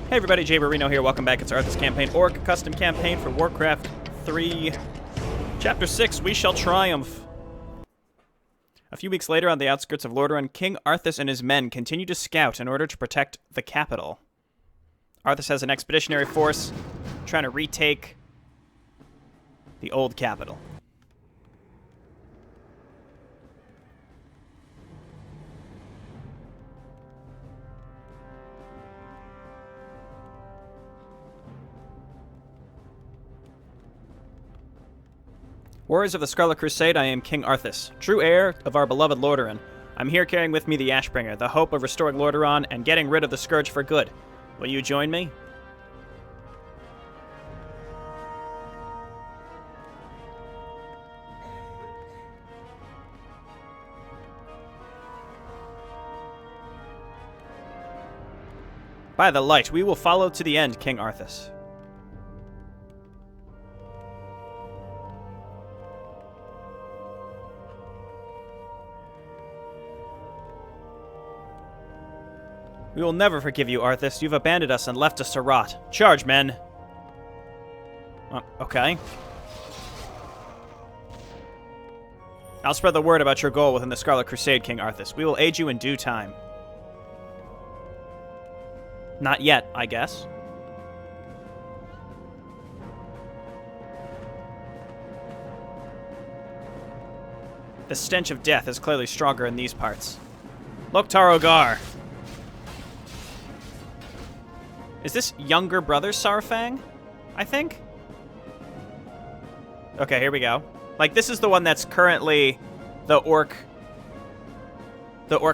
Hey everybody, Jayborino here. Welcome back. It's Arthas campaign, Orc custom campaign for Warcraft 3. Chapter 6, We Shall Triumph. A few weeks later, on the outskirts of Lordaeron, King Arthas and his men continue to scout in order to protect the capital. Arthas has an expeditionary force trying to retake the old capital. Warriors of the Scarlet Crusade, I am King Arthas, true heir of our beloved Lordaeron. I'm here carrying with me the Ashbringer, the hope of restoring Lordaeron and getting rid of the Scourge for good. Will you join me? By the light, we will follow to the end, King Arthas. We will never forgive you, Arthas. You've abandoned us and left us to rot. Charge, men! Okay. I'll spread the word about your goal within the Scarlet Crusade, King Arthas. We will aid you in due time. Not yet, I guess. The stench of death is clearly stronger in these parts. Loktar Ogar! Is this younger brother Saurfang? I think? Okay, here we go. Like, this is the one that's currently the orc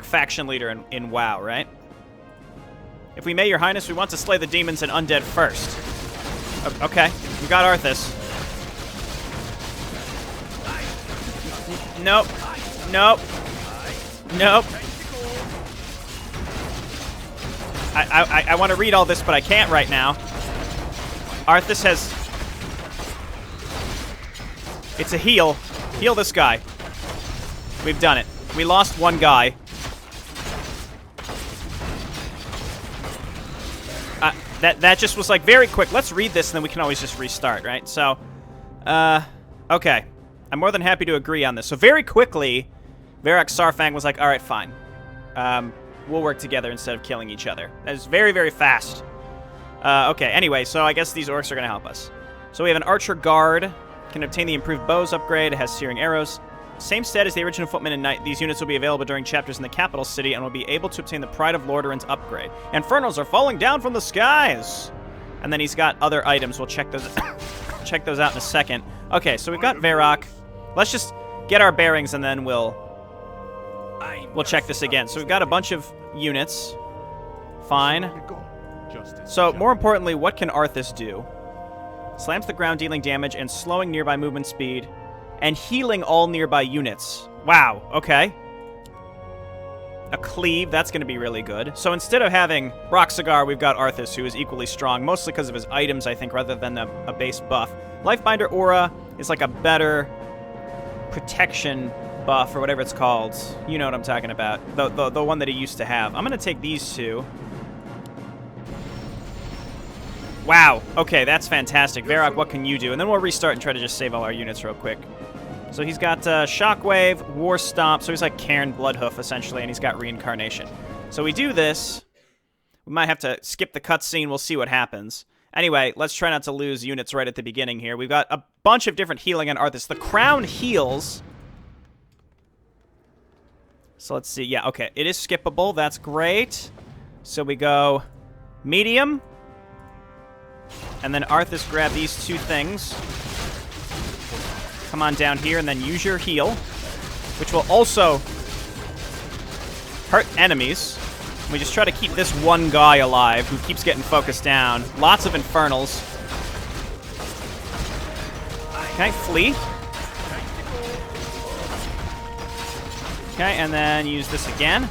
faction leader in WoW, right? If we may, your highness, we want to slay the demons and undead first. Okay, we got Arthas. Nope. Nope. Nope. I want to read all this, but I can't right now. Arthas has... It's a heal. Heal this guy. We've done it. We lost one guy. That just was like very quick. Let's read this and then we can always just restart, right? So, okay. I'm more than happy to agree on this. So very quickly, Varrock Saurfang was like, alright, fine. We'll work together instead of killing each other. That is very, very fast. Okay, anyway, so I guess these orcs are going to help us. So we have an Archer Guard. Can obtain the improved bows upgrade. It has searing arrows. Same stat as the original Footman and Knight. These units will be available during chapters in the capital city and will be able to obtain the Pride of Lordaeron's upgrade. Infernals are falling down from the skies! And then he's got other items. We'll check those check those out in a second. Okay, so we've got Varrock. Let's just get our bearings and then we'll check this again. So we've got a bunch of units. Fine. So, more importantly, what can Arthas do? Slams the ground, dealing damage and slowing nearby movement speed, and healing all nearby units. Wow, okay. A cleave, that's going to be really good. So instead of having Roxagar, we've got Arthas, who is equally strong, mostly because of his items, I think, rather than a base buff. Lifebinder Aura is like a better protection buff, or whatever it's called. You know what I'm talking about. The one that he used to have. I'm going to take these two. Wow. Okay, that's fantastic. Varrock, what can you do? And then we'll restart and try to just save all our units real quick. So he's got Shockwave, War Stomp, so he's like Cairn Bloodhoof, essentially, and he's got Reincarnation. So we do this. We might have to skip the cutscene. We'll see what happens. Anyway, let's try not to lose units right at the beginning here. We've got a bunch of different healing on Arthas. The Crown heals. So let's see. Yeah, okay. It is skippable. That's great. So we go medium. And then Arthas, grab these two things. Come on down here and then use your heal, which will also hurt enemies. We just try to keep this one guy alive who keeps getting focused down. Lots of Infernals. Okay, flee. Okay, and then use this again.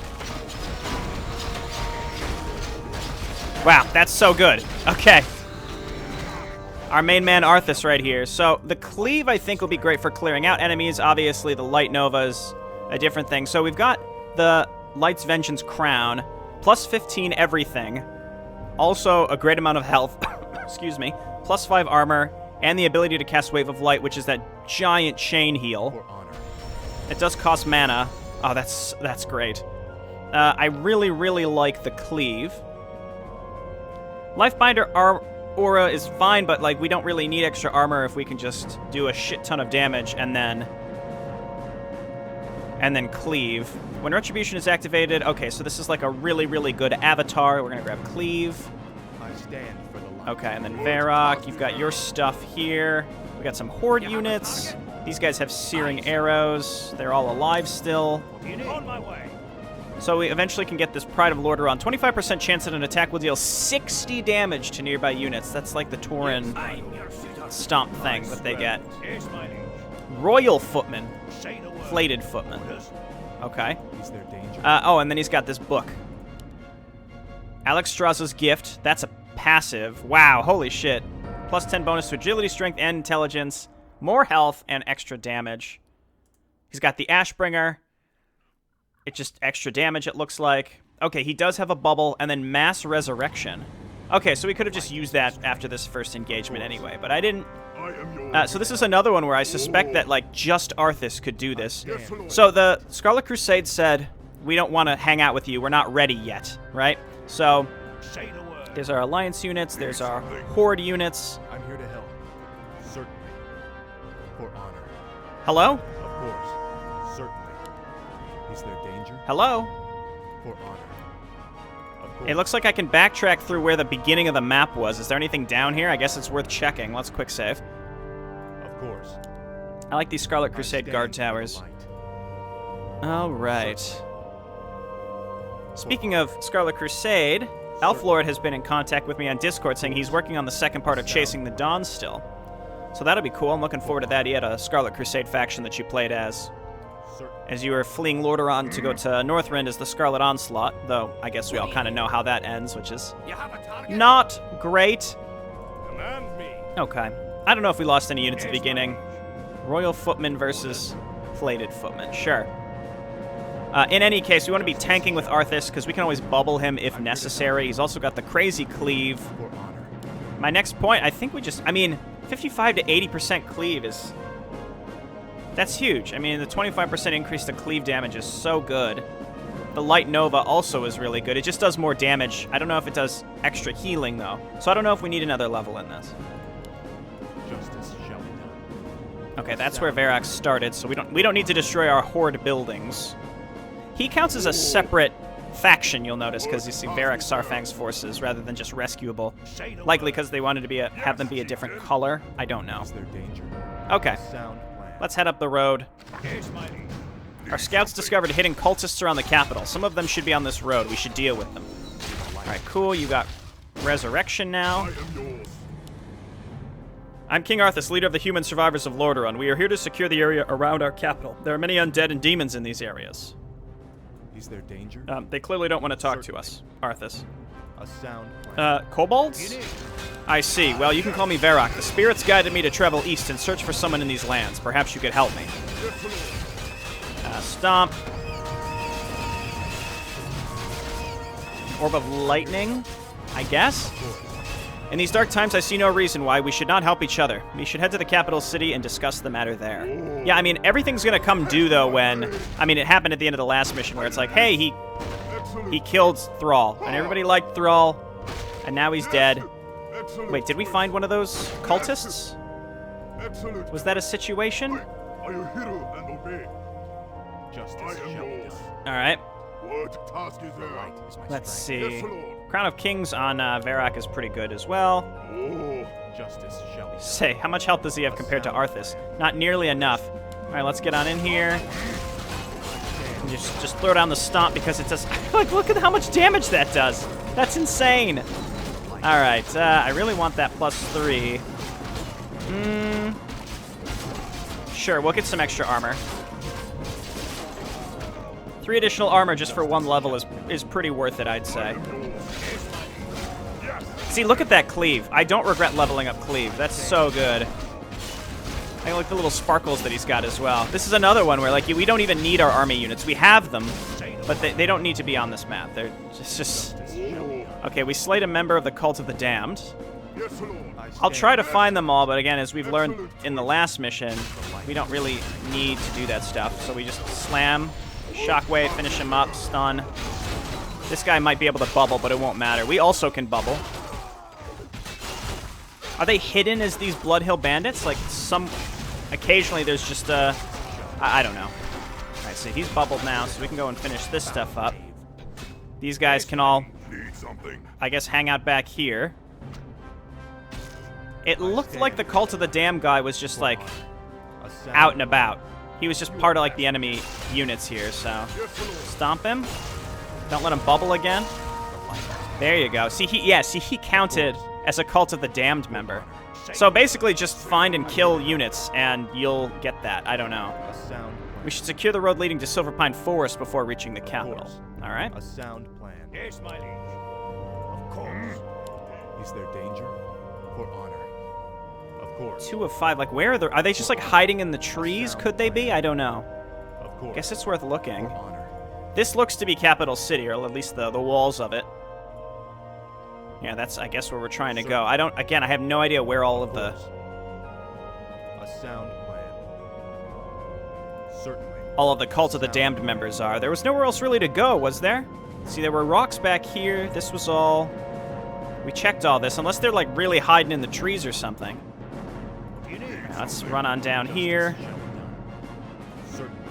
Wow, that's so good. Okay. Our main man, Arthas, right here. So the cleave, I think, will be great for clearing out enemies. Obviously, the Light Nova's a different thing. So we've got the Light's Vengeance Crown, plus 15 everything. Also, a great amount of health. Excuse me. +5 armor, and the ability to cast Wave of Light, which is that giant chain heal. It does cost mana. Oh, that's great. I really, really like the cleave. Lifebinder aura is fine, but like we don't really need extra armor if we can just do a shit ton of damage and then cleave. When Retribution is activated, okay, so this is like a really, really good avatar. We're gonna grab cleave. I stand for the light. Okay, and then Varrock, you've got your stuff here. We got some horde units. These guys have searing arrows. They're all alive still. On my way. So we eventually can get this Pride of Lordaeron. 25% chance that an attack will deal 60 damage to nearby units. That's like the Tauren stomp thing that they get. Royal Footman. Flated Footman. Okay. Is there danger? Oh, and then he's got this book. Alexstraza's Gift. That's a passive. Wow, holy shit. +10 bonus to agility, strength, and intelligence. More health and extra damage. He's got the Ashbringer. It's just extra damage, it looks like. Okay, he does have a bubble, and then Mass Resurrection. Okay, so we could have just used that after this first engagement anyway, but I didn't. So this is another one where I suspect that, like, just Arthas could do this. So the Scarlet Crusade said, we don't want to hang out with you. We're not ready yet, right? So there's our Alliance units. There's our Horde units. I'm here to help. Certainly. For honor. Hello? Of course. Certainly. Is there danger? Hello? For honor. Of course. It looks like I can backtrack through where the beginning of the map was. Is there anything down here? I guess it's worth checking. Let's quick save. Of course. I like these Scarlet Crusade guard towers. All right. Speaking of Scarlet Crusade, Elflord has been in contact with me on Discord saying he's working on the second part of Chasing the Dawn still. So that'll be cool. I'm looking forward to that. He had a Scarlet Crusade faction that you played as you were fleeing Lordaeron to go to Northrend as the Scarlet Onslaught, though I guess we all kind of know how that ends, which is not great. Okay. I don't know if we lost any units at the beginning. Royal Footman versus Flated Footman. Sure. In any case, we want to be tanking with Arthas because we can always bubble him if necessary. He's also got the crazy cleave. My next point, I think we just... I mean, 55 to 80% cleave is... That's huge. I mean, the 25% increase to cleave damage is so good. The Light Nova also is really good. It just does more damage. I don't know if it does extra healing, though. So I don't know if we need another level in this. Justice shall be done. Okay, that's where Varrock started, so we don't need to destroy our Horde buildings. He counts as a separate faction, you'll notice, because you see Varrock Sarfang's forces rather than just rescuable. Likely because they wanted to have them be a different color. I don't know. Is there danger? Okay. Sound plan. Let's head up the road. Our scouts discovered hidden cultists around the capital. Some of them should be on this road. We should deal with them. Alright, cool. You got Resurrection now. I'm King Arthas, leader of the human survivors of Lordaeron. We are here to secure the area around our capital. There are many undead and demons in these areas. Is there danger? They clearly don't want to talk to us, Arthas. A sound plan. Kobolds? I see. Well, you can call me Varrock. The spirits guided me to travel east and search for someone in these lands. Perhaps you could help me. Stomp. Orb of Lightning, I guess? In these dark times, I see no reason why we should not help each other. We should head to the capital city and discuss the matter there. Yeah, I mean, everything's gonna come due, though, when... I mean, it happened at the end of the last mission, where it's like, hey, he killed Thrall, and everybody liked Thrall, and now he's dead. Wait, did we find one of those cultists? Was that a situation? Justice shall be done. Alright. The light is my Let's strength. see. Crown of Kings on Varrock is pretty good as well. Justice shall be done. Say, how much health does he have compared to Arthas? Not nearly enough. Alright, let's get on in here. And just throw down the stomp because it does... Like, look at how much damage that does. That's insane. Alright, I really want that +3. Sure, we'll get some extra armor. 3 additional armor just for 1 level is pretty worth it, I'd say. See, look at that cleave. I don't regret leveling up cleave. That's so good. I like the little sparkles that he's got as well. This is another one where, like, we don't even need our army units. We have them, but they don't need to be on this map. They're just Okay, we slayed a member of the Cult of the Damned. Yes, Lord. I'll try to find them all, but again, as we've learned in the last mission, we don't really need to do that stuff. So we just slam, shockwave, finish him up, stun. This guy might be able to bubble, but it won't matter. We also can bubble. Are they hidden as these Blood Hill bandits? Like, occasionally there's just a... I don't know. Alright, so he's bubbled now, so we can go and finish this stuff up. These guys can all, I guess, hang out back here. It looked like the Cult of the Damned guy was just, like, out and about. He was just part of, like, the enemy units here, so... Stomp him. Don't let him bubble again. There you go. See, he counted as a Cult of the Damned member. So basically just find and kill units, and you'll get that. I don't know. We should secure the road leading to Silverpine Forest before reaching the capital. Alright? A sound plan. Yes, my liege. Of course. Is there danger? For honor. Of course. 2 of 5. Like, where are they? Are they just, like, hiding in the trees? Could they be? I don't know. Of course. Guess it's worth looking. For honor. This looks to be Capital City, or at least the walls of it. Yeah, that's, I guess, where we're trying to go. Again, I have no idea where all of the... A sound plan. Certainly. All of the Cult of the Damned members are. There was nowhere else really to go, was there? See, there were rocks back here. This was all... We checked all this, unless they're, like, really hiding in the trees or something. Now, let's run on down here. Certainly.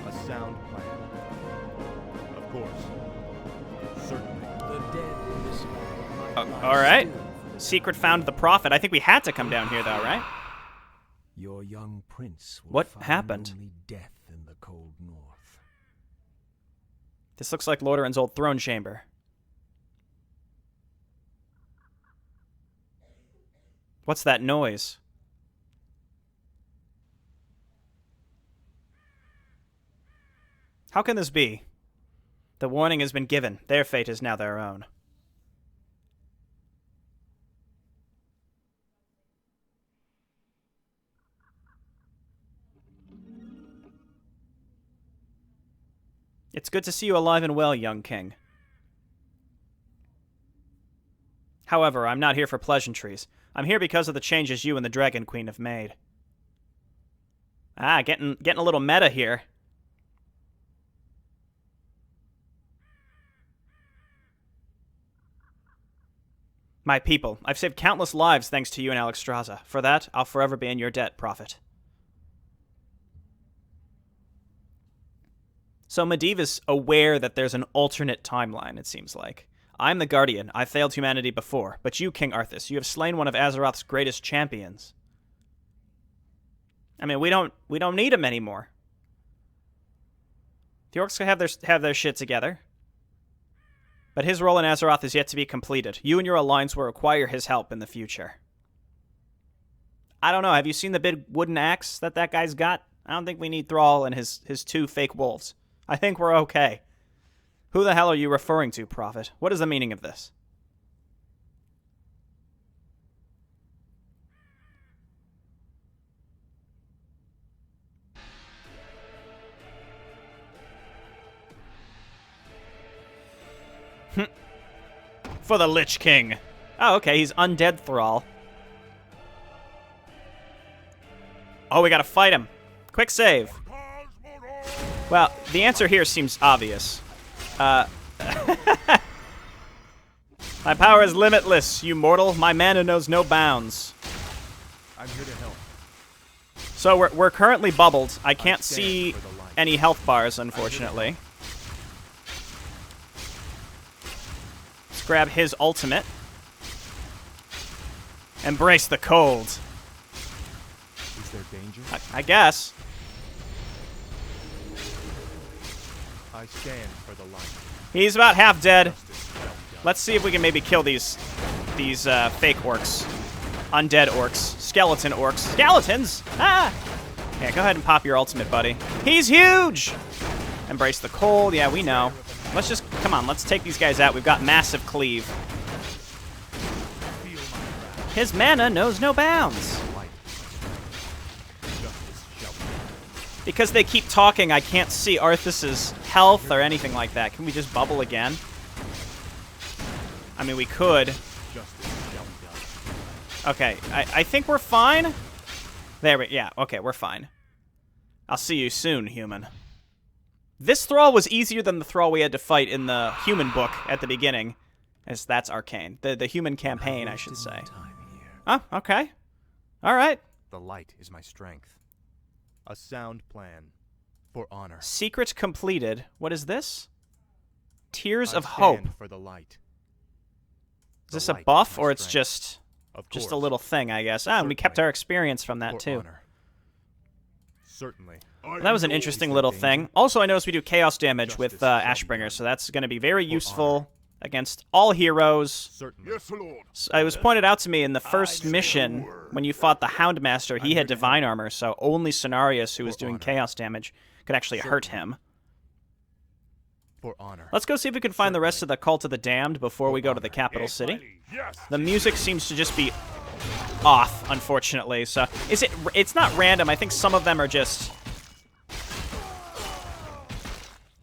A sound plan. Of course. Certainly. The dead in this All right. Secret found the prophet. I think we had to come down here, though, right? Your young prince will What find happened? only death in the cold north. This looks like Lordaeron's old throne chamber. What's that noise? How can this be? The warning has been given. Their fate is now their own. It's good to see you alive and well, young king. However, I'm not here for pleasantries. I'm here because of the changes you and the Dragon Queen have made. Ah, getting a little meta here. My people, I've saved countless lives thanks to you and Alexstraza. For that, I'll forever be in your debt, Prophet. So Medivh is aware that there's an alternate timeline, it seems like. I'm the Guardian. I failed humanity before. But you, King Arthas, you have slain one of Azeroth's greatest champions. I mean, we don't need him anymore. The orcs can have their shit together. But his role in Azeroth is yet to be completed. You and your alliance will require his help in the future. I don't know. Have you seen the big wooden axe that guy's got? I don't think we need Thrall and his 2 fake wolves. I think we're okay. Who the hell are you referring to, Prophet? What is the meaning of this? For the Lich King. Oh, okay, he's undead Thrall. Oh, we gotta fight him. Quick save. Well, the answer here seems obvious. My power is limitless, you mortal. My mana knows no bounds. I'm here to help. So we're currently bubbled. I can't see any health bars, unfortunately. Let's grab his ultimate. Embrace the cold. Is there danger? I guess. I stand for the light. He's about half dead. Let's see if we can maybe kill these fake orcs. Undead orcs. Skeleton orcs. Skeletons! Ah! Yeah, go ahead and pop your ultimate, buddy. He's huge! Embrace the cold. Yeah, we know. Let's just... Come on, let's take these guys out. We've got massive cleave. His mana knows no bounds. Because they keep talking, I can't see Arthas's health or anything like that. Can we just bubble again? I mean, we could. Justice shall be done. Okay, I think we're fine. There we, yeah, okay, we're fine. I'll see you soon, human. This thrall was easier than the thrall we had to fight in the human book at the beginning. As that's arcane. The human campaign, I should say. Oh, okay. All right. The light is my strength. A sound plan for honor. Secret completed. What is this? Tears I of Hope. stand for the light. Is this The a light buff, is my or it's strength. just Of a course. little thing, I guess? Ah, and we kept Certainly. our experience from that, For too. honor. Certainly. Well, that was an interesting Is there little danger? thing. Also, I noticed we do chaos damage with Justice shall be Ashbringer, done. so that's going to be very For useful honor. against all heroes. Certainly. Yes, Lord. It was pointed out to me in the first mission when you fought the Houndmaster, he had divine armor, so only Cenarius, who was doing honor. chaos damage, could actually hurt him. For honor. Let's go see if we can find the rest of the Cult of the Damned before we go to the capital city. Yes. The music seems to just be off, unfortunately. So is it? It's not random. I think some of them are just.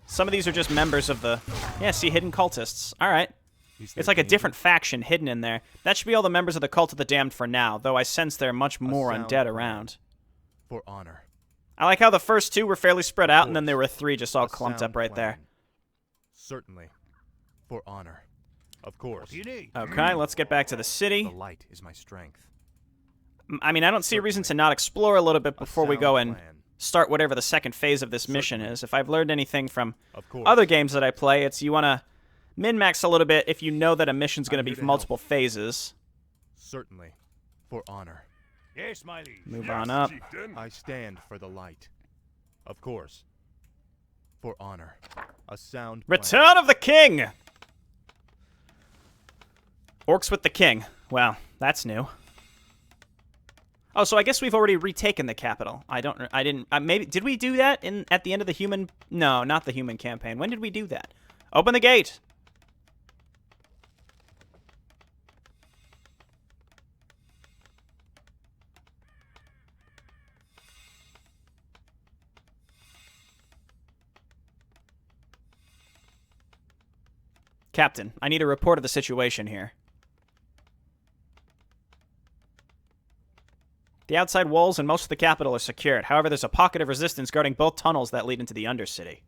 Some of these are just members of the. Yeah, see, hidden cultists. All right. Is there It's like a danger? different faction hidden in there. That should be all the members of the Cult of the Damned for now, though I sense there are much more sound undead plan. around. For honor. I like how the first two were fairly spread out, and then there were three just all A clumped sound up right there. plan. Certainly. For honor. Of course. Okay, let's get back to the city. The light is my strength. I mean, I don't see a reason to not explore a little bit before we go sound and plan. start whatever the second phase of this mission is. If I've learned anything from Of course. other games that I play, it's you want to min-max a little bit if you know that a mission's going to I'm be here to multiple phases. Certainly. For honor. Yes, my liege. Move Yes, on up. chieftain. I stand for the light. Of course. For honor. A sound plan. Return of the King! Orcs with the King. Well, that's new. Oh, so I guess we've already retaken the capital. I didn't, maybe, did we do that at the end of the human, no, not the human campaign. When did we do that? Open the gate! Captain, I need a report of the situation here. The outside walls and most of the capital are secured. However, there's a pocket of resistance guarding both tunnels that lead into the Undercity.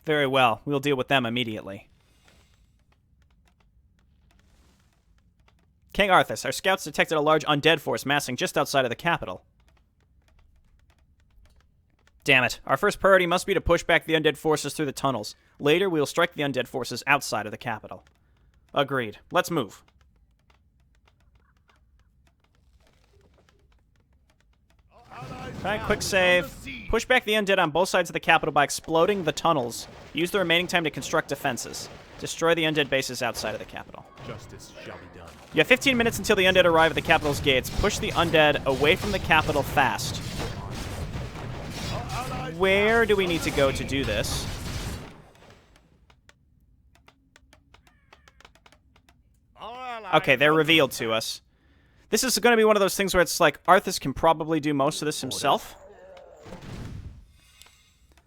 Very well. We'll deal with them immediately. King Arthas, our scouts detected a large undead force massing just outside of the capital. Damn it. Our first priority must be to push back the undead forces through the tunnels. Later, we will strike the undead forces outside of the capital. Agreed. Let's move. Alright, quick save. Push back the undead on both sides of the capital by exploding the tunnels. Use the remaining time to construct defenses. Destroy the undead bases outside of the capital. Justice shall be done. You have 15 minutes until the undead arrive at the capital's gates. Push the undead away from the capital fast. Where do we need to go to do this? Okay, they're revealed to us. This is going to be one of those things where it's like, Arthas can probably do most of this himself.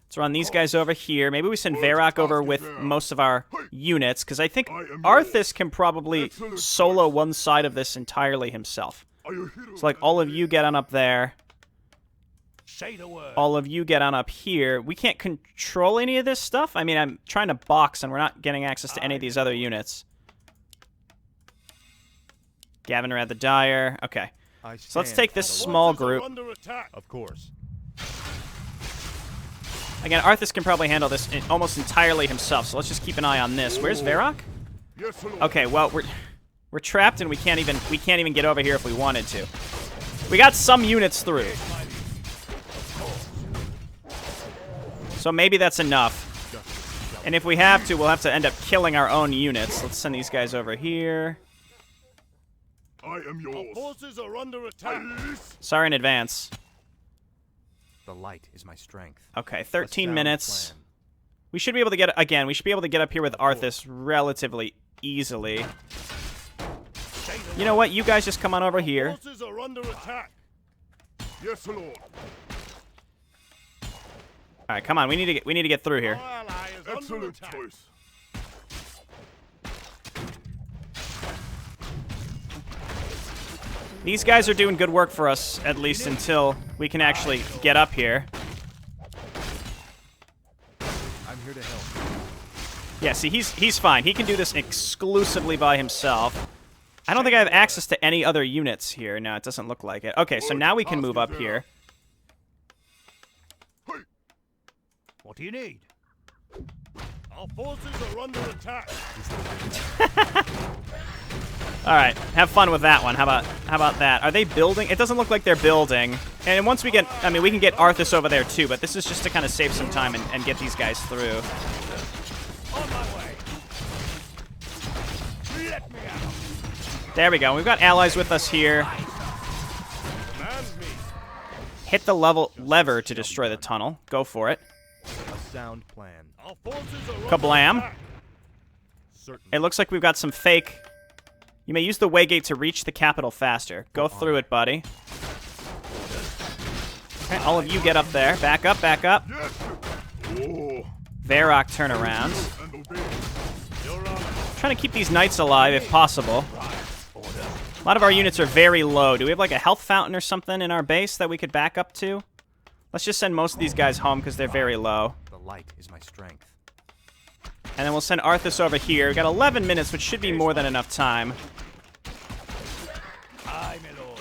Let's run these guys over here. Maybe we send Varrock over with most of our units, because I think Arthas can probably solo one side of this entirely himself. So, like, all of you get on up there. Say the word. All of you get on up here. We can't control any of this stuff. I mean, I'm trying to box, and we're not getting access to any of these other units. Gavin the Dyer. Okay. So let's take this small group. Under attack. Of course. Again, Arthas can probably handle this almost entirely himself, so let's just keep an eye on this. Where's Varrock? Yes, Lord. Okay, well, we're trapped, and we can't even get over here if we wanted to. We got some units through. So maybe that's enough. And if we have to, we'll have to end up killing our own units. Let's send these guys over here. I am yours. Our forces are under attack. Sorry in advance. The light is my strength. Okay, A 13 sound minutes. plan. We should be able to get, again, we should be able to get up here with Arthas relatively easily. You know what? You guys just come on over here. Forces are under attack. Yes, Lord. All right, come on. We need to get through here. Our ally is under Excellent attack. choice. These guys are doing good work for us, at least until we can actually get up here. I'm here to help. Yeah, see, he's fine. He can do this exclusively by himself. I don't think I have access to any other units here. No, it doesn't look like it. Okay, so now we can move up here. What do you need? Our forces are under attack. All right, have fun with that one. How about that? Are they building? It doesn't look like they're building. And once we get, I mean, we can get Arthas over there too, but this is just to kind of save some time and get these guys through. On my way. Let me out. There we go. We've got allies with us here. Command me. Hit the lever to destroy the tunnel. Go for it. A sound plan. Our forces are Kablam. under attack. Certainly. It looks like we've got some fake. You may use the waygate to reach the capital faster. Go through it, buddy. Okay, all of you get up there. Back up, back up. Yes. Oh. Varrock, turn around. And obey. You're on. Trying to keep these knights alive if possible. A lot of our units are very low. Do we have like a health fountain or something in our base that we could back up to? Let's just send most of these guys home because they're very low. The light is my strength. And then we'll send Arthas over here. We've got 11 minutes, which should be more than enough time. Aye, my lord.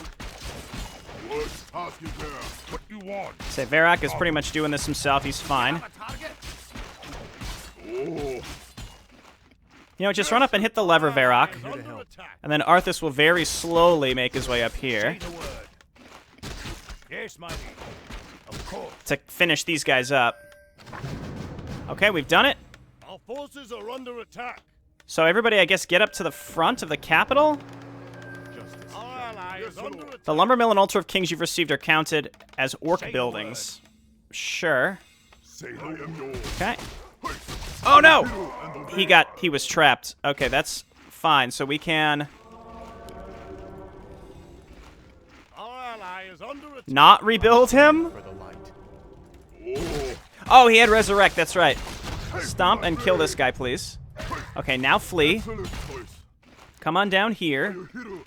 What task is there? What you want? Say, Varrock is pretty much doing this himself. He's fine. Oh. You know, just run up and hit the lever, Varrock. Under attack. And then Arthas will very slowly make his way up here Say the word. Yes, my liege. Of course. to finish these guys up. Okay, we've done it. Our forces are under attack. So everybody, I guess, get up to the front of the capital. Justice. Our ally is under attack. The lumber mill and altar of kings you've received are counted as orc Say the buildings. Sure. Say I am yours. Okay. Oh no! He was trapped. Okay, that's fine. So we can Our ally is under attack. not rebuild him. For the light. Oh. Oh, he had resurrect. That's right. Stomp and kill this guy, please. Okay, now flee. Excellent choice. Come on down here.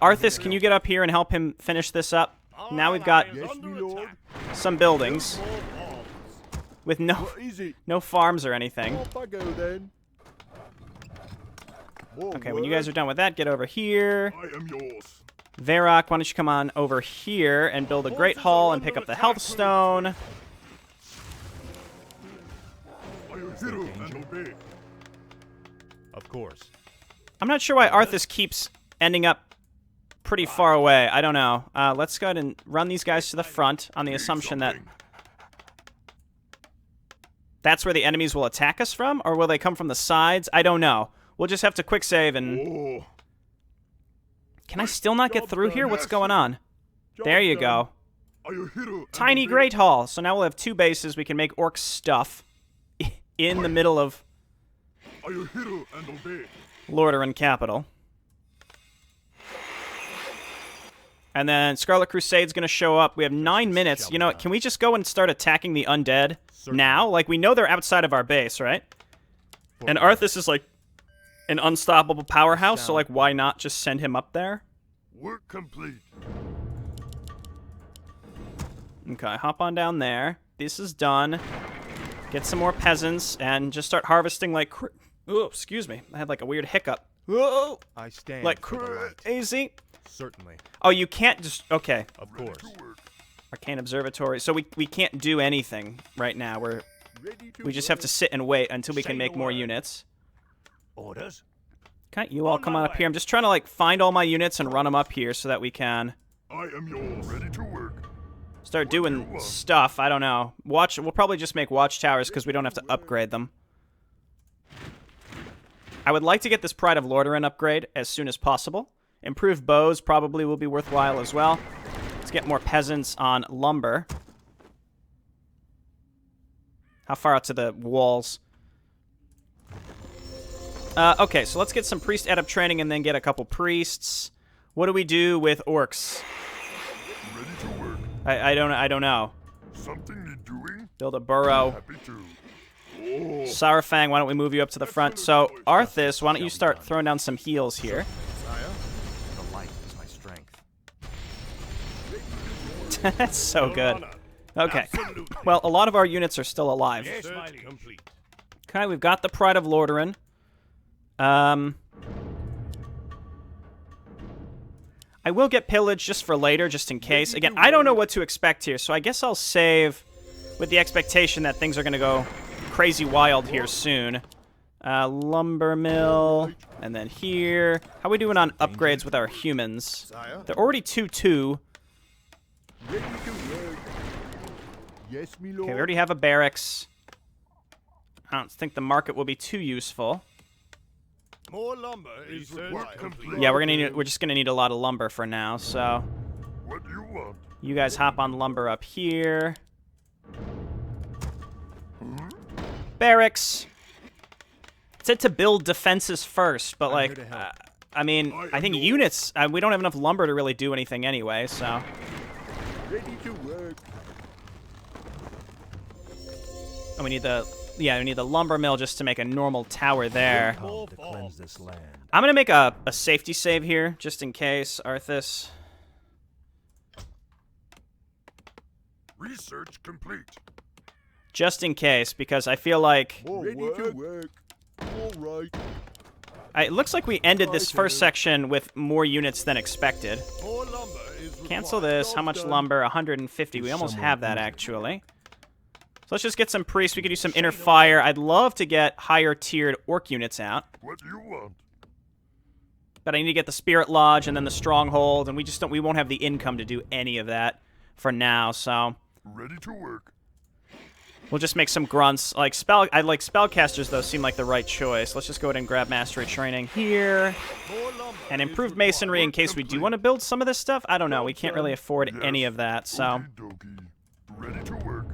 Arthas, can you get up here and help him finish this up? Now we've got Our ally is under attack. some buildings More bombs. with Easy. no farms or anything. Off I go then. Okay, when you guys are done with that, get over here. I am yours. Varrock, why don't you come on over here and build a great hall and pick up the health stone. I am hero and obey. Of course. I'm not sure why Arthas keeps ending up pretty far away. I don't know. Let's go ahead and run these guys to the front on the assumption that that's where the enemies will attack us from, or will they come from the sides? I don't know. We'll just have to quick save and... Oh. Can I still not get through here? What's going on? There you go. I am hero and Tiny obey. Great Hall. So now we'll have two bases. We can make orc stuff in the middle of I am hero and obey. Lordaeron capital. And then Scarlet Crusade's going to show up. We have 9 minutes. You know what? Can we just go and start attacking the undead now? Like, we know they're outside of our base, right? And Arthas is, like, an unstoppable powerhouse, so, like, why not just send him up there? Work complete. Okay, hop on down there. This is done. Get some more peasants and just start harvesting, like... Oh, excuse me. I had, like, a weird hiccup. Whoa! I stand Like, for the light. crazy. Certainly. Oh, you can't just... Okay. Of course. Arcane Observatory. So we can't do anything right now. We just have to sit and wait until we can make more units. Orders. Okay, you all come on up here. I'm just trying to, like, find all my units and run them up here so that we can I am yours. Ready to work. start doing stuff. I don't know. We'll probably just make watchtowers because we don't have to upgrade them. I would like to get this Pride of Lordaeron upgrade as soon as possible. Improved bows probably will be worthwhile as well. Let's get more peasants on lumber. How far out to the walls? Okay, so let's get some priest adept training and then get a couple priests. What do we do with orcs? Ready to work. I don't know. Something you're doing? Build a burrow. Happy to. Saurfang, why don't we move you up to the front? So, Arthas, why don't you start throwing down some heals here? Sire, the light is my strength. That's so good. Okay. Well, a lot of our units are still alive. Complete. Okay, we've got the Pride of Lordaeron. I will get pillage just for later, just in case. Again, I don't know what to expect here, so I guess I'll save with the expectation that things are going to go crazy wild here soon. Lumber mill, and then here. How are we doing on upgrades with our humans? They're already 2-2. Yes, me lord. Okay, we already have a barracks. I don't think the market will be too useful. More lumber is required. Yeah, we're just gonna need a lot of lumber for now. So, What do you want? you guys hop on lumber up here. Barracks. It said to build defenses first, but like, I mean, I think units. We don't have enough lumber to really do anything anyway. So, Ready to work. and we need the lumber mill just to make a normal tower there. Come to cleanse this land. I'm gonna make a safety save here, just in case, Arthas. Research complete. Just in case, because I feel like Ready to work. All right. it looks like we ended this first section with more units than expected. More lumber is required. Cancel this. How much lumber? 150. We almost have that, actually. So let's just get some priests. We could do some inner fire. I'd love to get higher tiered orc units out. What do you want? But I need to get the Spirit Lodge and then the Stronghold, and we won't have the income to do any of that for now, so Ready to work. we'll just make some grunts. I like spellcasters though seem like the right choice. Let's just go ahead and grab mastery training here. And improved masonry in case we do want to build some of this stuff. I don't know. We can't really afford any of that, so Okie dokie. Ready to work.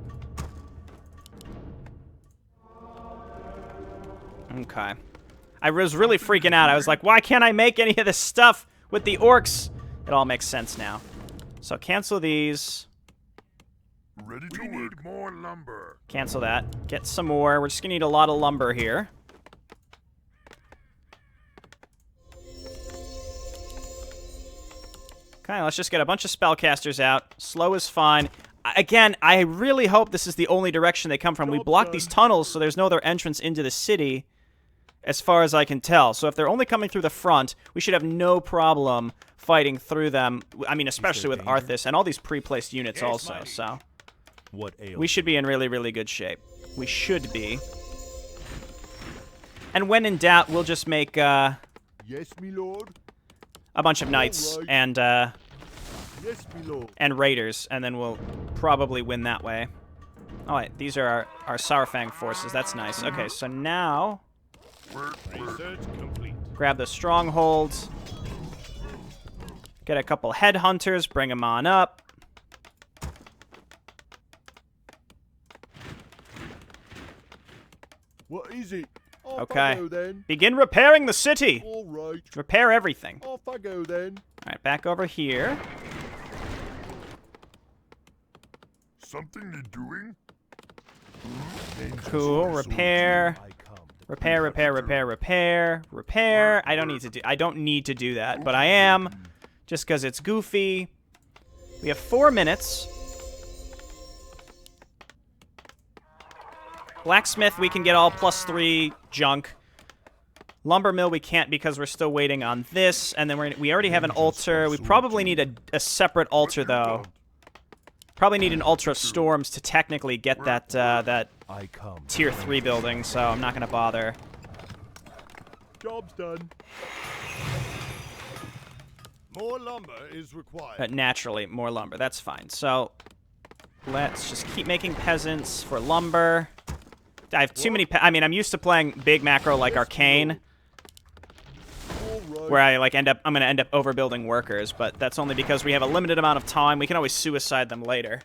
okay. I was really freaking out. I was like, why can't I make any of this stuff with the orcs? It all makes sense now. So cancel these. Ready to work. Need more lumber. Cancel that. Get some more. We're just going to need a lot of lumber here. Okay, let's just get a bunch of spellcasters out. Slow is fine. Again, I really hope this is the only direction they come from. We blocked these tunnels, so there's no other entrance into the city, as far as I can tell. So if they're only coming through the front, we should have no problem fighting through them. I mean, especially with Arthas and all these pre-placed units also, so What ails we should be in really, really good shape. We should be. And when in doubt, we'll just make Yes, me lord. a bunch of knights and Yes, me lord. raiders, and then we'll probably win that way. All right, these are our Saurfang forces. That's nice. Okay, so now Research complete. grab the strongholds. Get a couple headhunters, bring them on up. What is it? Off Okay. I go then. Begin repairing the city. All right. Repair everything. Off I go then. All right, back over here. Something you're doing? Cool. Repair. Repair, repair, repair, repair, repair. I don't need to do that, but I am, just because it's goofy. We have 4 minutes. Blacksmith, we can get all +3 junk. Lumber mill, we can't because we're still waiting on this, and then we already have an altar. We probably need a separate altar though. Probably need an Ultra Storms to technically get that tier 3 building, so I'm not gonna bother. Job's done. More lumber is required. But naturally, more lumber. That's fine. So let's just keep making peasants for lumber. I have too many. I mean, I'm used to playing big macro like Arcane, where I'm gonna end up overbuilding workers, but that's only because we have a limited amount of time. We can always suicide them later.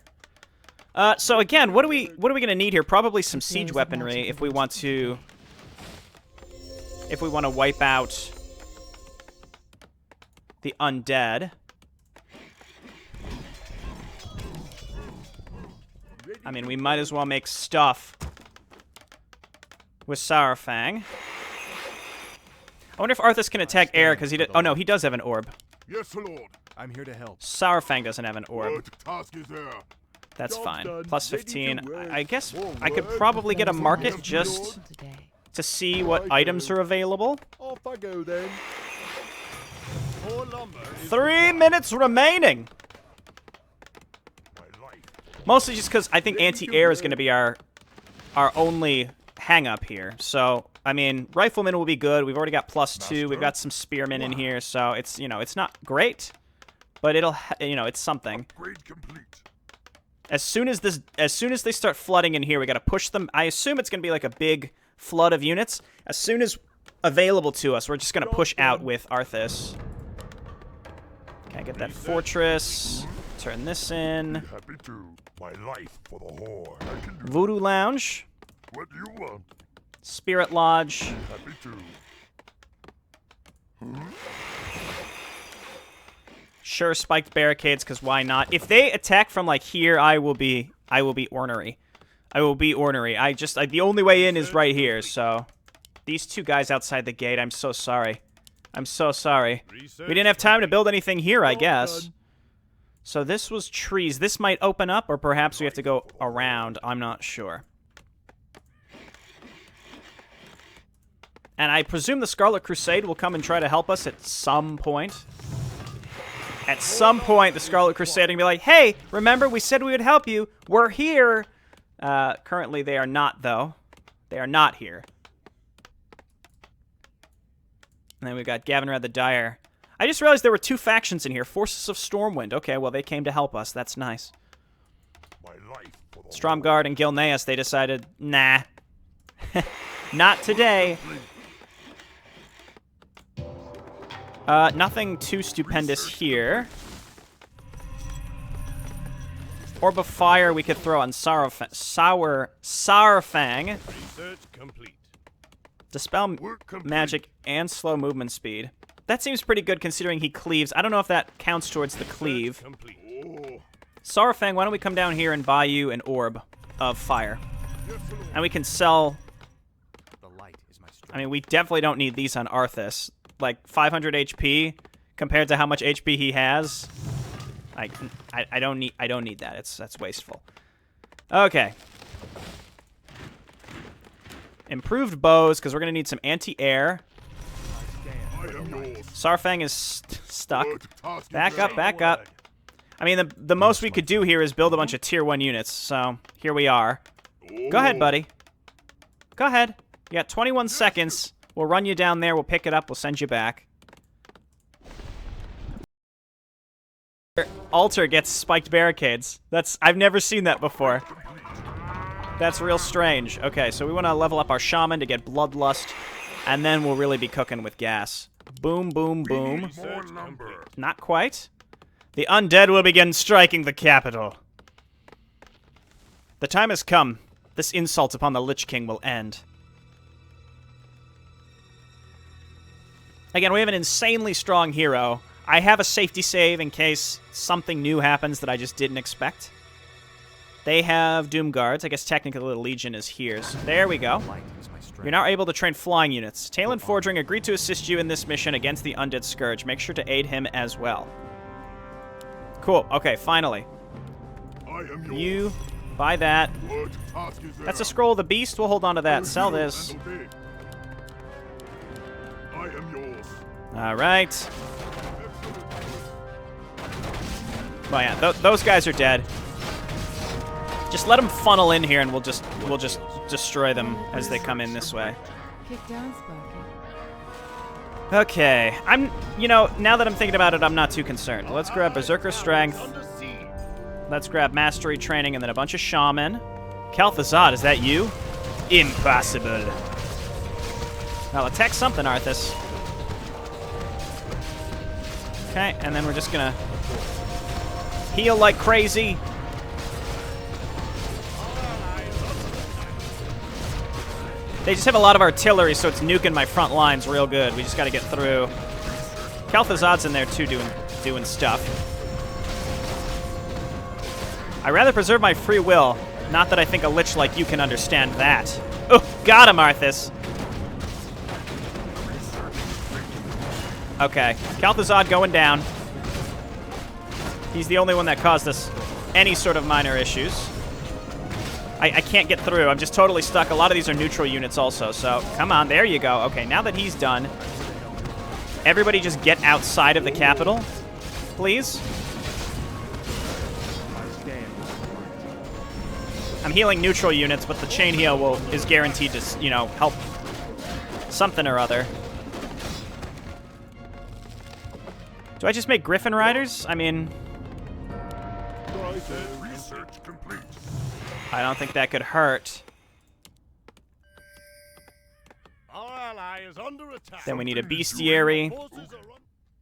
So again, what are we gonna need here? Probably some siege weaponry if we want to wipe out the undead. I mean, we might as well make stuff with Saurfang. I wonder if Arthas can attack air, because he... Oh, no, he does have an orb. Yes, Lord. I'm here to help. Saurfang doesn't have an orb. What task is there? That's Job fine. done. Plus Ready to 15. rest. I guess More I could work. probably get a market Yes, just Lord. to see what items are available. Off I go then. More lumber is 3 minutes remaining. my life. Mostly just because I think anti-air is going to be our only hang-up here. So, I mean, rifleman will be good. We've already got +2. We've got some spearmen in here, so it's, you know, it's not great, but it'll, you know, it's something. Upgrade complete. As soon as they start flooding in here, we got to push them. I assume it's going to be like a big flood of units. As soon as available to us, we're just going to push out with Arthas. Okay, get that fortress. Turn this in. Happy to. My life for the whore. I can do Voodoo Lounge. what you want. Spirit Lodge. Happy to. Sure, spiked barricades, because why not? If they attack from, like, here, I will be ornery. I will be ornery. The only way in is right here, so... These two guys outside the gate, I'm so sorry. I'm so sorry. We didn't have time to build anything here, I guess. So this was trees. This might open up, or perhaps we have to go around. I'm not sure. And I presume the Scarlet Crusade will come and try to help us at some point. At some point, the Scarlet Crusade will be like, hey, remember we said we would help you. We're here. Currently, they are not, though. They are not here. And then we've got Gavinrad the Dire. I just realized there were two factions in here. Forces of Stormwind. Okay, well, they came to help us. That's nice. My life for the Stromgard and Gilneas, they decided, nah. Not today. Nothing too stupendous here. Orb of Fire we could throw on Saurfang. research complete. Dispel Work complete. magic and slow movement speed. That seems pretty good considering he cleaves. I don't know if that counts towards the cleave. Complete. Oh. Saurfang, why don't we come down here and buy you an orb of fire? Yes, Lord. And we can sell... The light is my strength. I mean, we definitely don't need these on Arthas. Like, 500 HP compared to how much HP he has. I don't need that. That's wasteful. Okay. Improved bows, because we're going to need some anti-air. I am yours. Sarfang is stuck. What task is Back there? up, back up. I mean, the most we could do here is build a bunch of tier 1 units, so here we are. Go ahead, buddy. Go ahead. You got 21 seconds. We'll run you down there. We'll pick it up. We'll send you back. Altar gets spiked barricades. I've never seen that before. That's real strange. Okay, so we want to level up our shaman to get bloodlust, and then we'll really be cooking with gas. Boom, boom, boom. More lumber. Not quite. The undead will begin striking the capital. The time has come. This insult upon the Lich King will end. Again, we have an insanely strong hero. I have a safety save in case something new happens that I just didn't expect. They have Doom Guards. I guess technically the Legion is here. So there we go. Light is my strength. You're now able to train flying units. Talon Fordring agreed to assist you in this mission against the Undead Scourge. Make sure to aid him as well. Cool. Okay, finally. I am yours. You buy that. What task is there? That's a Scroll of the Beast. We'll hold on to that. Sell this. And obey. I am yours. All right. Well, yeah, those guys are dead. Just let them funnel in here, and we'll just destroy them as they come in this way. Kick down, Sparky. Okay, now that I'm thinking about it, I'm not too concerned. Let's grab Berserker Strength. Let's grab Mastery Training, and then a bunch of Shaman. Kalthazad, is that you? Impossible. Now attack something, Arthas. Okay, and then we're just gonna heal like crazy. They just have a lot of artillery, so it's nuking my front lines real good. We just gotta get through. Kalthazad's in there too, doing stuff. I'd rather preserve my free will Not that I think a lich like you can understand that. Oh, got him, Arthas. Okay, Kel'Thuzad going down. He's the only one that caused us any sort of minor issues. I can't get through. I'm just totally stuck. A lot of these are neutral units also, so come on. There you go. Okay, now that he's done, everybody just get outside of the capital, please. I'm healing neutral units, but the chain heal is guaranteed to, you know, help something or other. Do I just make Griffin Riders? I mean, Research complete. I don't think that could hurt. Our ally is under attack. Then we need a bestiary.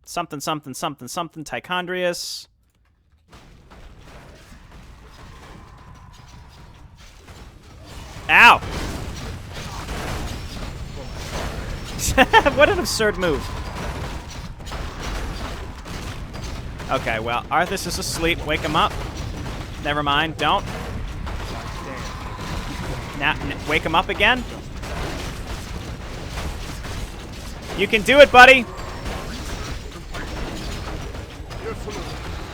Something, something, something, something. Tichondrius. Ow! What an absurd move. Okay, well, Arthas is asleep. Wake him up. Never mind. Don't. Now, wake him up again. You can do it, buddy.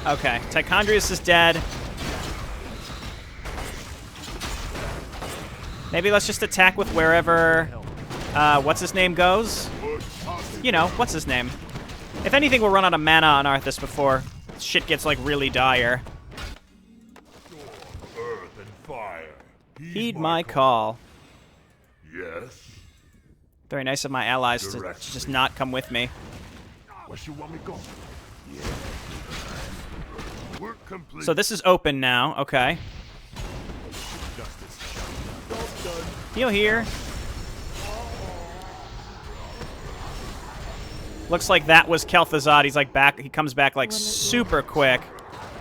Okay, Tichondrius is dead. Maybe let's just attack with wherever, what's his name goes? You know, what's his name? If anything, we'll run out of mana on Arthas before shit gets, like, really dire. Earth and fire. Heed my call. Yes. Very nice of my allies to just not come with me. Where you want me to go? Yeah. Work complete. So this is open now. Okay. Heal here. Looks like that was Kel'Thuzad. He's like back. He comes back like super quick.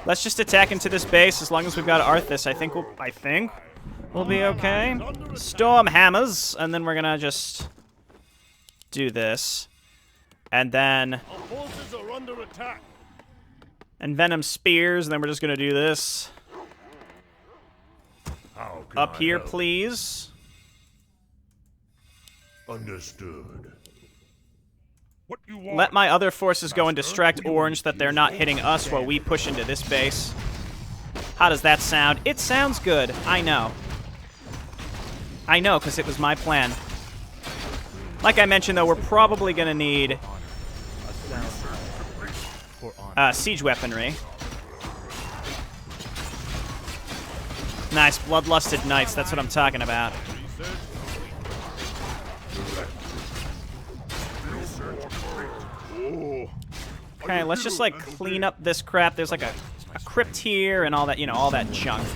Let's just attack into this base. As long as we've got Arthas, I think we'll be okay. Storm hammers, and then we're gonna just do this, and then Our forces are under attack. and venom spears, and then we're just gonna do this. How can Up I here, help? please. Understood. What you want? Let my other forces go and distract Orange that they're not hitting us while we push into this base. How does that sound? It sounds good. I know. I know, because it was my plan. Like I mentioned, though, we're probably going to need siege weaponry. Nice, bloodlusted knights. That's what I'm talking about. Okay, let's just, like, clean up this crap. There's, like, a crypt here and all that, you know, all that junk.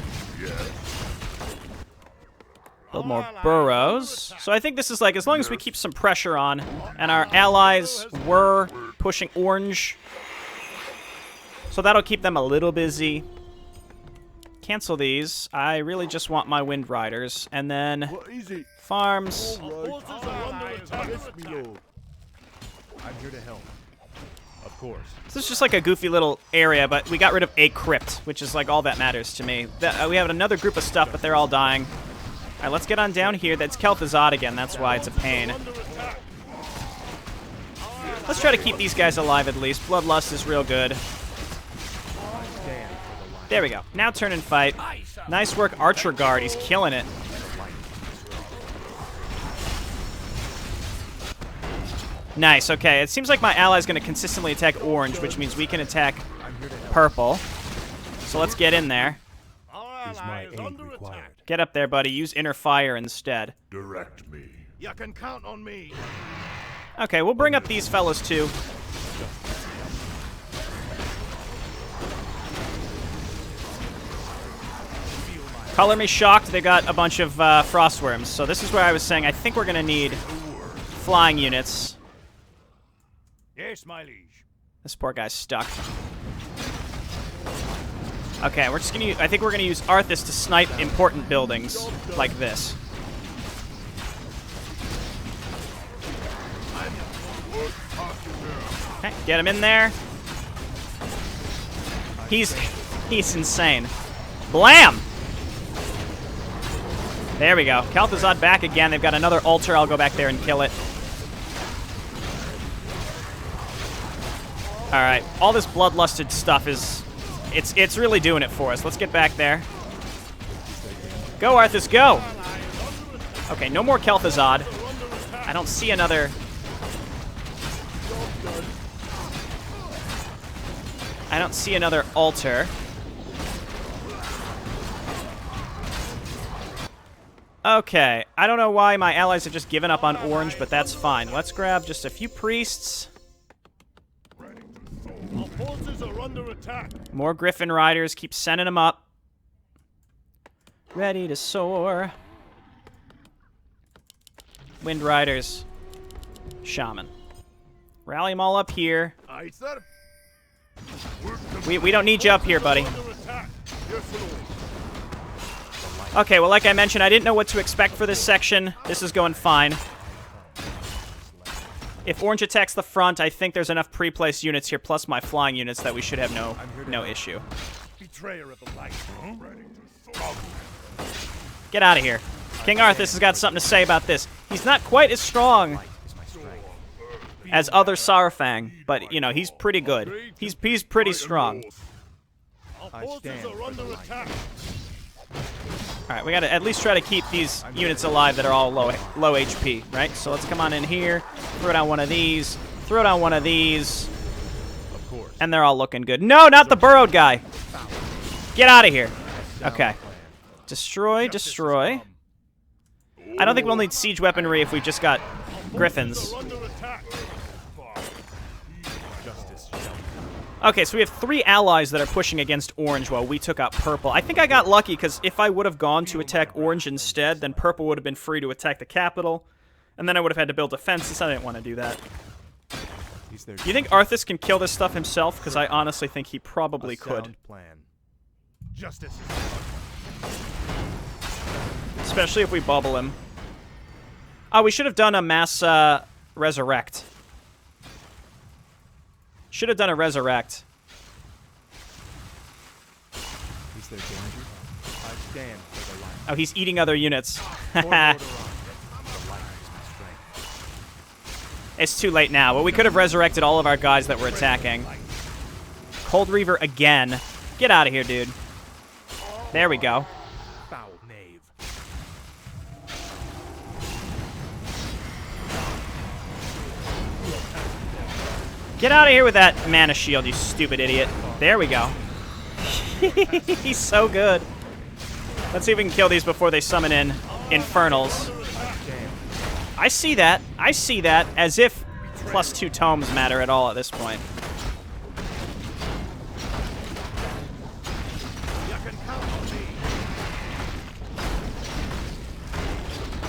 Build more burrows. So I think this is, like, as long as we keep some pressure on, and our allies were pushing Orange, so that'll keep them a little busy. Cancel these. I really just want my Wind Riders. And then farms. Our forces are under attack. I'm here to help. Of course. This is just like a goofy little area, but we got rid of a crypt, which is like all that matters to me. We have another group of stuff, but they're all dying. All right, let's get on down here. That's Kel'Thuzad again. That's why it's a pain. Let's try to keep these guys alive at least. Bloodlust is real good. There we go. Now turn and fight. Nice work, Archer Guard. He's killing it. Nice, okay. It seems like my ally's going to consistently attack Orange, which means we can attack Purple. So let's get in there. Our ally is under attack. Get up there, buddy. Use Inner Fire instead. Direct me. You can count on me. Okay, we'll bring up these fellas, too. Color me shocked. They got a bunch of Frostworms. So this is where I was saying I think we're going to need flying units. Yes, my liege. This poor guy's stuck. Okay, we're just gonna use, I think we're gonna use Arthas to snipe important buildings like this. Okay, get him in there. He's insane. Blam! There we go. Kel'Thuzad back again. They've got another altar. I'll go back there and kill it. All right. All this bloodlusted stuff is... It's really doing it for us. Let's get back there. Go, Arthas, go! Okay, no more Kel'Thuzad. I don't see another... I don't see another altar. Okay, I don't know why my allies have just given up on orange, but that's fine. Let's grab just a few priests. Our forces are under attack. More Griffin Riders, keep sending them up. Ready to soar. Wind Riders. Shaman. Rally them all up here. Aye, sir. We don't need you up here, buddy. Under attack. Yes, Lord. Okay, well, like I mentioned, I didn't know what to expect for this section. This is going fine. If orange attacks the front, I think there's enough pre-placed units here, plus my flying units, that we should have no issue. Betrayer of the light. Get out of here. King Arthas has got something to say about this. He's not quite as strong as other Saurfang, but, you know, he's pretty good. He's pretty strong. Our forces are under attack. All right, we got to at least try to keep these units alive that are all low HP, right? So let's come on in here, throw down one of these, throw down one of these, Of course. and they're all looking good. No, not the burrowed guy. Get out of here. Okay. Destroy, destroy. I don't think we'll need siege weaponry if we've just got griffins. Under attack. Justice shall be done. Okay, so we have 3 allies that are pushing against orange while we took out purple. I think I got lucky, because if I would have gone to attack orange instead, then purple would have been free to attack the capital, and then I would have had to build defenses. I didn't want to do that. He's there. Do you think Arthas can kill this stuff himself? Because I honestly think he probably could. Sound plan. Justice is done. Especially if we bubble him. Oh, we should have done a mass resurrect. Should have done a resurrect. He's there, danger. I stand for the light. Oh, he's eating other units. For Lordaeron. The light is my strength. It's too late now, but we could have resurrected all of our guys that were attacking. Cold Reaver again. Get out of here, dude. There we go. Foul knave. Get out of here with that mana shield, you stupid idiot. There we go. He's so good. Let's see if we can kill these before they summon in Infernals. I see that. I see that, as if +2 tomes matter at all at this point.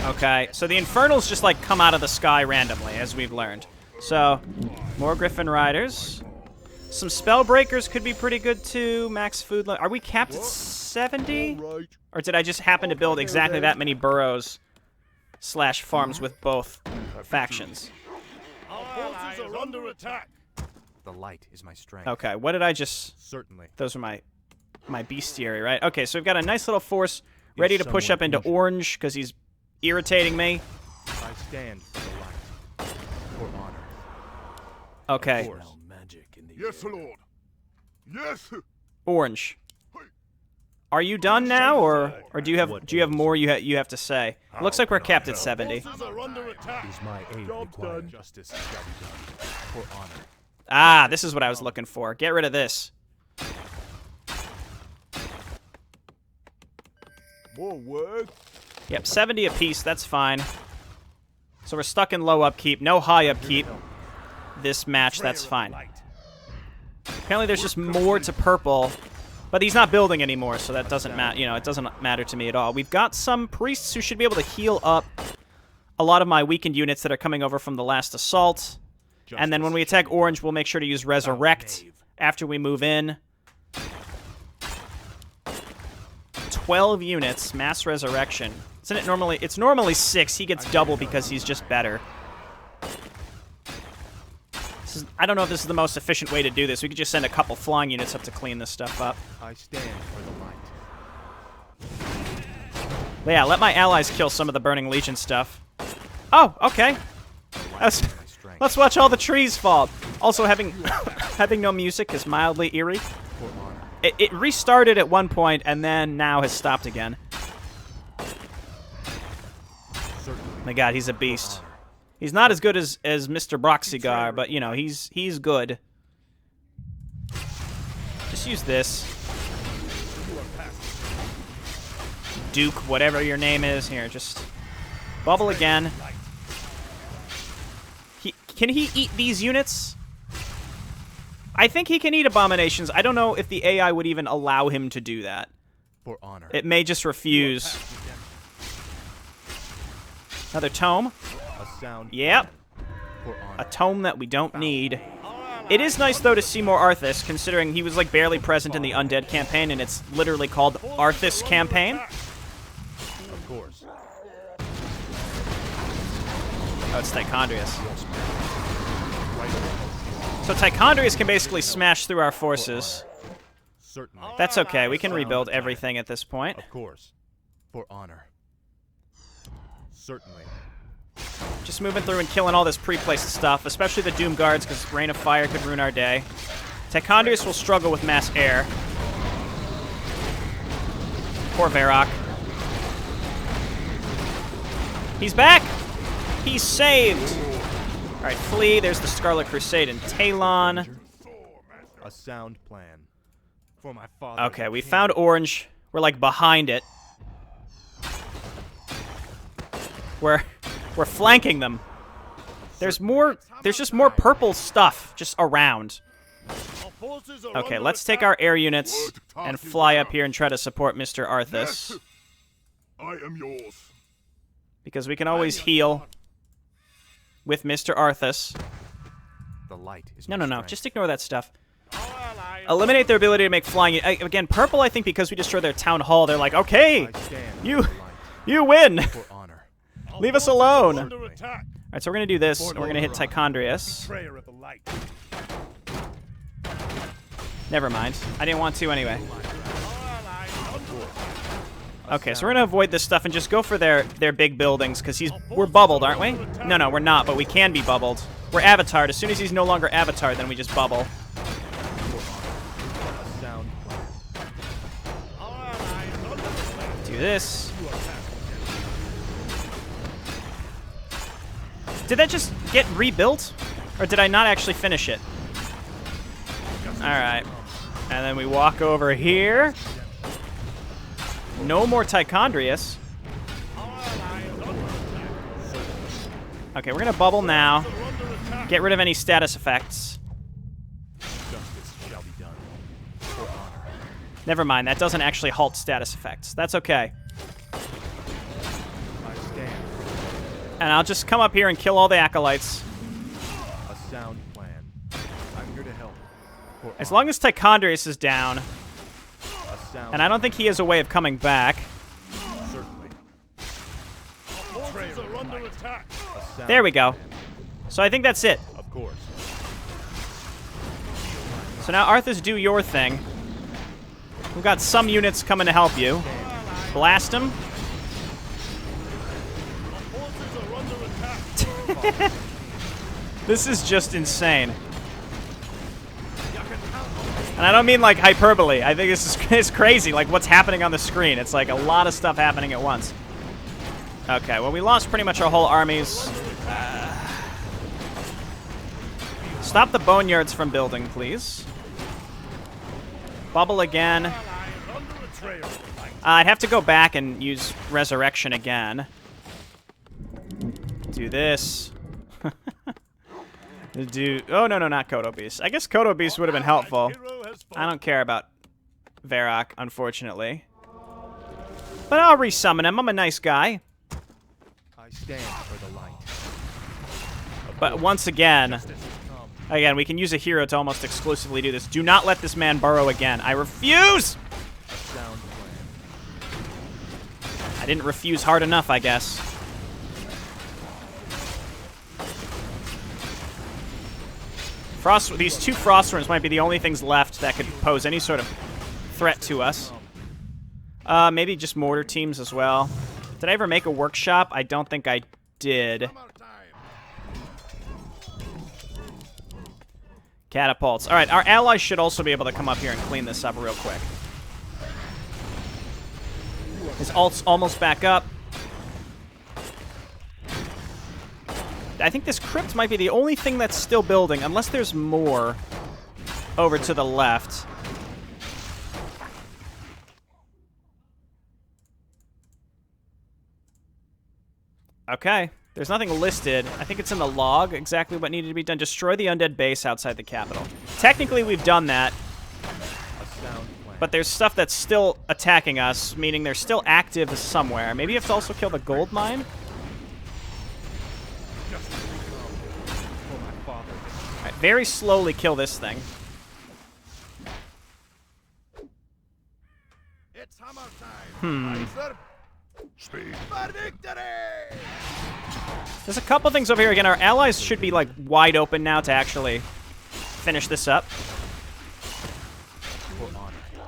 Okay, so the Infernals just, like, come out of the sky randomly, as we've learned. So, more Griffin Riders. Some Spellbreakers could be pretty good, too. Max food... Are we capped at 70? Right. Or did I just happen to build exactly that many burrows / farms with both factions? Our forces are under attack. The light is my strength. Okay, what did I just... Certainly. Those are my bestiary, right? Okay, so we've got a nice little force ready to push up into orange because he's irritating me. I stand for the light. For honor. Okay, Of course. Smell magic in the Yes, air. Lord. Yes. orange. Are you done now, or do you have more you have to say? It looks like we're capped at 70. Forces are under attack. Is my aid Job required? done. Justice shall be done. For honor. Ah, this is what I was looking for. Get rid of this. More work. Yep, 70 apiece. That's fine. So we're stuck in low upkeep, no high upkeep. This match, that's fine. Apparently, there's just more to purple, but he's not building anymore, so that doesn't matter. You know, it doesn't matter to me at all. We've got some priests who should be able to heal up a lot of my weakened units that are coming over from the last assault. And then when we attack orange, we'll make sure to use resurrect after we move in. 12 units, mass resurrection. Isn't it normally? It's normally 6. He gets double because he's just better. I don't know if this is the most efficient way to do this. We could just send a couple flying units up to clean this stuff up. I stand for the light. But yeah, let my allies kill some of the Burning Legion stuff. Oh, okay. Let's watch all the trees fall. Also, having having no music is mildly eerie. It restarted at one point and then now has stopped again. My God, he's a beast. He's not as good as Mr. Broxigar, but you know he's good. Just use this. Duke, whatever your name is, here, just bubble again. Can he eat these units? I think he can eat abominations. I don't know if the AI would even allow him to do that. For honor. It may just refuse. Another tome. A sound. Yep. For honor. A tome that we don't need. It is nice, though, to see more Arthas, considering he was, like, barely present in the Undead campaign, and it's literally called Arthas Campaign. Of course. Oh, it's Tichondrius. So Tichondrius can basically smash through our forces. Certainly. That's okay. We can rebuild everything at this point. Of course. For honor. Certainly. Just moving through and killing all this pre-placed stuff, especially the Doom Guards, because Rain of Fire could ruin our day. Tichondrius will struggle with mass air. Poor Varrock. He's back! He's saved! Alright, flee. There's the Scarlet Crusade and Talon. A sound plan. For my father. Okay, we found Orange. We're, like, behind it. We're flanking them. There's just more purple stuff just around. Okay, let's take our air units and fly up here and try to support Mr. Arthas. I am yours. Because we can always heal with Mr. Arthas. The light is No, my no, no. strength. Just ignore that stuff. Eliminate their ability to make flying. Again, purple, I think because we destroyed their town hall, they're like, okay, I stand you for the light. win. For honor. Leave us alone. All Under attack. right, so we're going to do this. And we're going to hit Tichondrius. Betrayer of the light. Never mind. I didn't want to anyway. Okay, so we're going to avoid this stuff and just go for their big buildings, because we're bubbled, aren't we? No, no, we're not, but we can be bubbled. We're avatared. As soon as he's no longer avatared, then we just bubble. A sound plan. Do this. Did that just get rebuilt? Or did I not actually finish it? Alright. And then we walk over here. No more Tichondrius. Okay, we're going to bubble now. Get rid of any status effects. Justice shall be done. For honor. Never mind, that doesn't actually halt status effects. That's okay. I stand. And I'll just come up here and kill all the acolytes. A sound plan. I'm here to help. For As honor. long as Tichondrius is down. A sound. And I don't think he has a way of coming back. Certainly. Forces are under attack. A sound There we go. plan. So I think that's it. Of course. So now, Arthas, do your thing. We've got some units coming to help you. Blast them. Forces are under attack. This is just insane. And I don't mean like hyperbole. I think this is it's crazy, like what's happening on the screen. It's like a lot of stuff happening at once. Okay, well, we lost pretty much our whole armies. Stop the boneyards from building, please. Bubble again. Betrayer of the light. I'd have to go back and use Resurrection again. Do this. Oh, no, not Kodo Beast. I guess Kodo Beast would have been helpful. Hero has I fallen. don't care about Varrock, unfortunately. But I'll resummon him. I'm a nice guy. I stand for the light. But once again, Justice has come. we can use a hero to almost exclusively do this. Do not let this man burrow again. I refuse! A sound plan. I didn't refuse hard enough, I guess. These two Frostworms might be the only things left that could pose any sort of threat to us. Maybe just mortar teams as well. Did I ever make a workshop? I don't think I did. Catapults. All right, our allies should also be able to come up here and clean this up real quick. His ult's almost back up. I think this crypt might be the only thing that's still building, unless there's more over to the left. Okay. There's nothing listed. I think it's in the log exactly what needed to be done. Destroy the undead base outside the capital. Technically, we've done that. But there's stuff that's still attacking us, meaning they're still active somewhere. Maybe you have to also kill the gold mine? Alright, very slowly kill this thing. It's hammer time. Speed. There's a couple things over here. Again, our allies should be, like, wide open now to actually finish this up.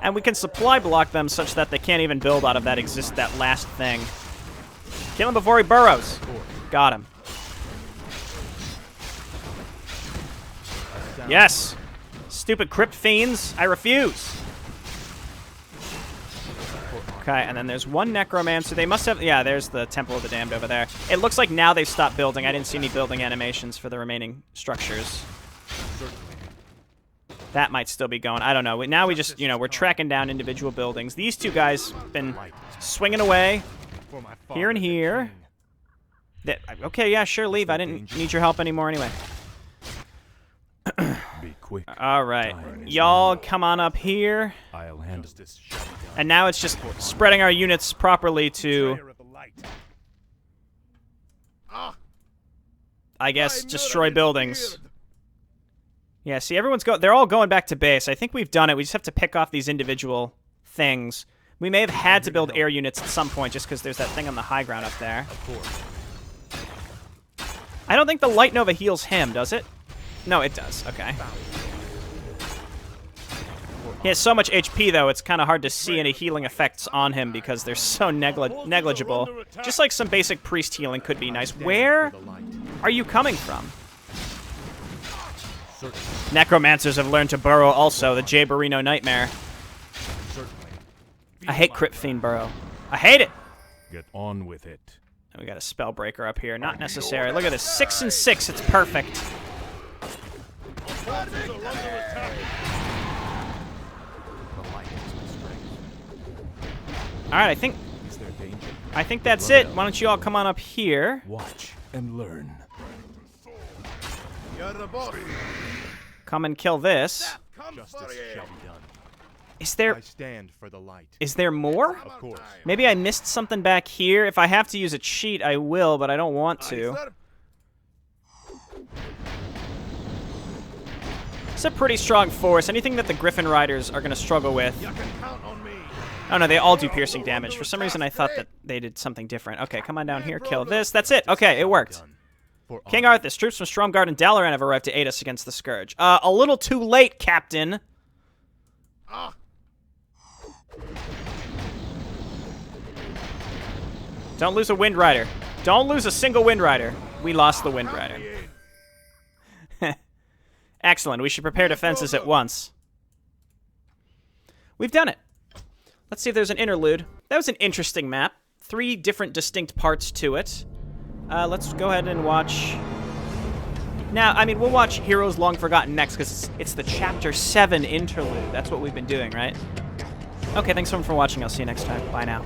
And we can supply block them such that they can't even build out of that last thing. Kill him before he burrows. Got him. Yes. Stupid crypt fiends. I refuse. Okay, and then there's one necromancer. They must have... Yeah, there's the Temple of the Damned over there. It looks like now they've stopped building. I didn't see any building animations for the remaining structures. That might still be going. I don't know. Now we just, you know, we're tracking down individual buildings. These two guys been swinging away here and here. Okay, yeah, sure, leave. I didn't need your help anymore anyway. Be quick. All right. Y'all come on up here. I'll handle this. And now it's just spreading our units properly to, I guess, destroy buildings. Yeah, see, they're all going back to base. I think we've done it. We just have to pick off these individual things. We may have had to build air units at some point just because there's that thing on the high ground up there. Of course. I don't think the Light Nova heals him, does it? No, it does. Okay. He has so much HP, though, it's kind of hard to see any healing effects on him because they're so negligible. Just like some basic priest healing could be nice. Where are you coming from? Necromancers have learned to burrow also, the Jayborino nightmare. I hate Crypt Fiend burrow. I hate it! Get on with it. And we got a Spellbreaker up here. Not necessary. Look at this. 6 and 6. It's perfect. Alright, I think that's it. Why don't you all come on up here? Watch and learn. Come and kill this. Justice shall be done. I stand for the light. Is there more? Of course. Maybe I missed something back here. If I have to use a cheat, I will, but I don't want to. It's a pretty strong force. Anything that the Griffin Riders are going to struggle with. Oh, no, they all do piercing damage. For some reason, I thought that they did something different. Okay, come on down here. Kill this. That's it. Okay, it worked. King Arthas, troops from Stromgarde and Dalaran have arrived to aid us against the Scourge. A little too late, Captain. Don't lose a Wind Rider. Don't lose a single Wind Rider. We lost the Wind Rider. Excellent. We should prepare defenses at once. We've done it. Let's see if there's an interlude. That was an interesting map. 3 different distinct parts to it. Let's go ahead and watch... Now, I mean, we'll watch Heroes Long Forgotten next, because it's the Chapter 7 interlude. That's what we've been doing, right? Okay, thanks so much for watching. I'll see you next time. Bye now.